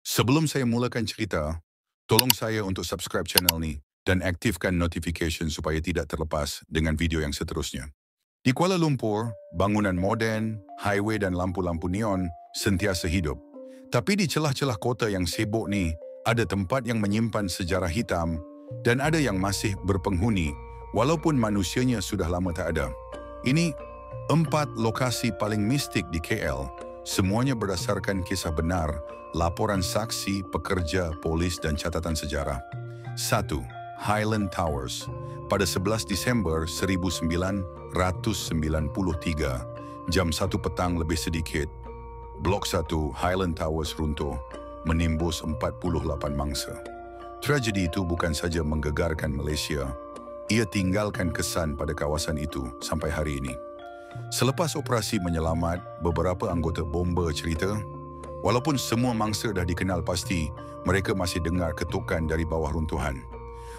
Sebelum saya mulakan cerita, tolong saya untuk subscribe channel ni dan aktifkan notification supaya tidak terlepas dengan video yang seterusnya. Di Kuala Lumpur, bangunan moden, highway dan lampu-lampu neon sentiasa hidup. Tapi di celah-celah kota yang sibuk ni, ada tempat yang menyimpan sejarah hitam dan ada yang masih berpenghuni walaupun manusianya sudah lama tak ada. Ini 4 lokasi paling mistik di KL, semuanya berdasarkan kisah benar, laporan saksi, pekerja, polis dan catatan sejarah. 1. Highland Towers. Pada 11 Disember 1993, jam 1 petang lebih sedikit, Blok 1 Highland Towers runtuh, menimbus 48 mangsa. Tragedi itu bukan saja menggegarkan Malaysia, ia tinggalkan kesan pada kawasan itu sampai hari ini. Selepas operasi menyelamat, beberapa anggota bomba cerita, walaupun semua mangsa dah dikenal pasti, mereka masih dengar ketukan dari bawah runtuhan.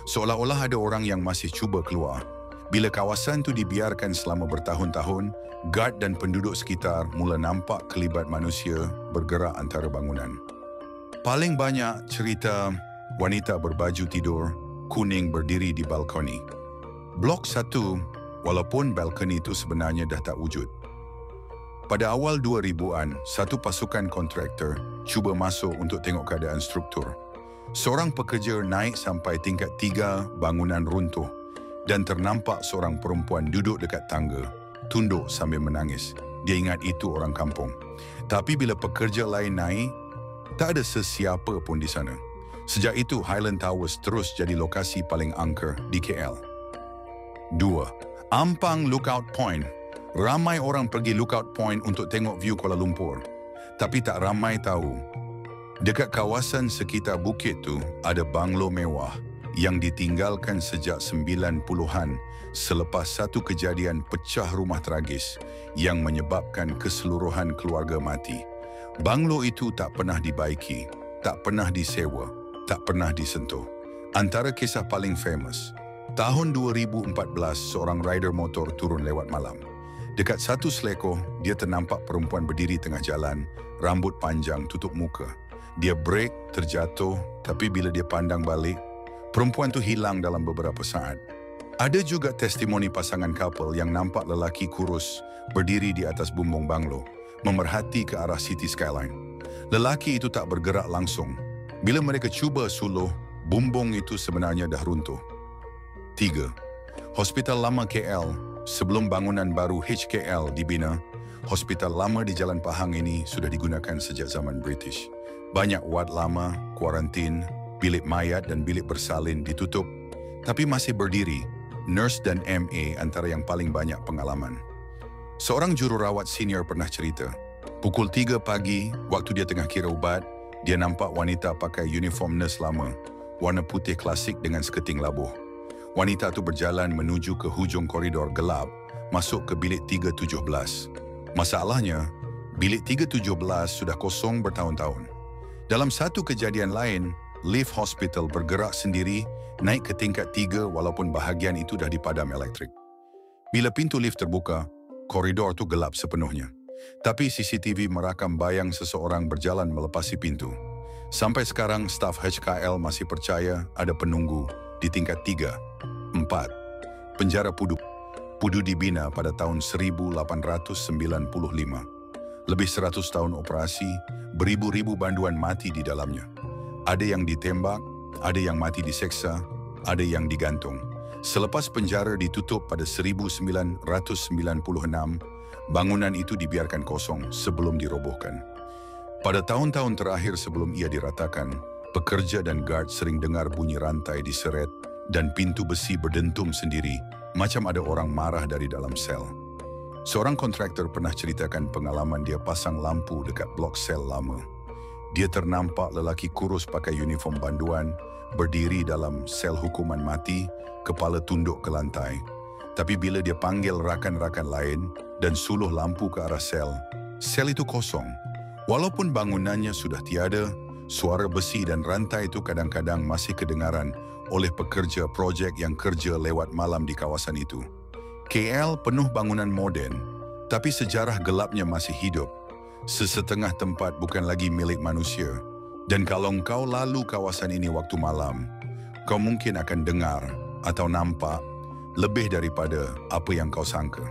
Seolah-olah ada orang yang masih cuba keluar. Bila kawasan itu dibiarkan selama bertahun-tahun, guard dan penduduk sekitar mula nampak kelibat manusia bergerak antara bangunan. Paling banyak cerita wanita berbaju tidur kuning berdiri di balkoni. Blok 1, walaupun balkoni itu sebenarnya dah tak wujud. Pada awal 2000-an, satu pasukan kontraktor cuba masuk untuk tengok keadaan struktur. Seorang pekerja naik sampai tingkat 3 bangunan runtuh dan ternampak seorang perempuan duduk dekat tangga, tunduk sambil menangis. Dia ingat itu orang kampung. Tapi bila pekerja lain naik, tak ada sesiapa pun di sana. Sejak itu, Highland Towers terus jadi lokasi paling angker di KL. 2. Ampang Lookout Point. Ramai orang pergi Lookout Point untuk tengok view Kuala Lumpur. Tapi tak ramai tahu, dekat kawasan sekitar bukit tu ada banglo mewah yang ditinggalkan sejak 90-an selepas satu kejadian pecah rumah tragis yang menyebabkan keseluruhan keluarga mati. Banglo itu tak pernah dibaiki, tak pernah disewa, tak pernah disentuh. Antara kisah paling famous, tahun 2014 seorang rider motor turun lewat malam. Dekat satu selekoh, dia ternampak perempuan berdiri tengah jalan, rambut panjang tutup muka. Dia break, terjatuh, tapi bila dia pandang balik, perempuan tu hilang dalam beberapa saat. Ada juga testimoni pasangan couple yang nampak lelaki kurus berdiri di atas bumbung banglo, memerhati ke arah City Skyline. Lelaki itu tak bergerak langsung. Bila mereka cuba suluh, bumbung itu sebenarnya dah runtuh. 3. Hospital Lama KL. Sebelum bangunan baru HKL dibina, hospital lama di Jalan Pahang ini sudah digunakan sejak zaman British. Banyak wad lama, kuarantin, bilik mayat dan bilik bersalin ditutup, tapi masih berdiri. Nurse dan MA antara yang paling banyak pengalaman. Seorang jururawat senior pernah cerita, pukul 3 pagi, waktu dia tengah kira ubat, dia nampak wanita pakai uniform nurse lama, warna putih klasik dengan seketing labuh. Wanita itu berjalan menuju ke hujung koridor gelap, masuk ke bilik 317. Masalahnya, bilik 317 sudah kosong bertahun-tahun. Dalam satu kejadian lain, lift hospital bergerak sendiri naik ke tingkat 3 walaupun bahagian itu dah dipadam elektrik. Bila pintu lift terbuka, koridor itu gelap sepenuhnya. Tapi CCTV merakam bayang seseorang berjalan melepasi pintu. Sampai sekarang, staf HKL masih percaya ada penunggu di tingkat 3. 4. Penjara Pudu. Pudu dibina pada tahun 1895. Lebih 100 tahun operasi, beribu-ribu banduan mati di dalamnya. Ada yang ditembak, ada yang mati diseksa, ada yang digantung. Selepas penjara ditutup pada 1996, bangunan itu dibiarkan kosong sebelum dirobohkan. Pada tahun-tahun terakhir sebelum ia diratakan, pekerja dan guard sering dengar bunyi rantai diseret dan pintu besi berdentum sendiri, macam ada orang marah dari dalam sel. Seorang kontraktor pernah ceritakan pengalaman dia pasang lampu dekat blok sel lama. Dia ternampak lelaki kurus pakai uniform banduan, berdiri dalam sel hukuman mati, kepala tunduk ke lantai. Tapi bila dia panggil rakan-rakan lain dan suluh lampu ke arah sel, sel itu kosong. Walaupun bangunannya sudah tiada, suara besi dan rantai itu kadang-kadang masih kedengaran oleh pekerja projek yang kerja lewat malam di kawasan itu. KL penuh bangunan moden, tapi sejarah gelapnya masih hidup. Sesetengah tempat bukan lagi milik manusia, Dan kalau kau lalu kawasan ini waktu malam, kau mungkin akan dengar atau nampak lebih daripada apa yang kau sangka.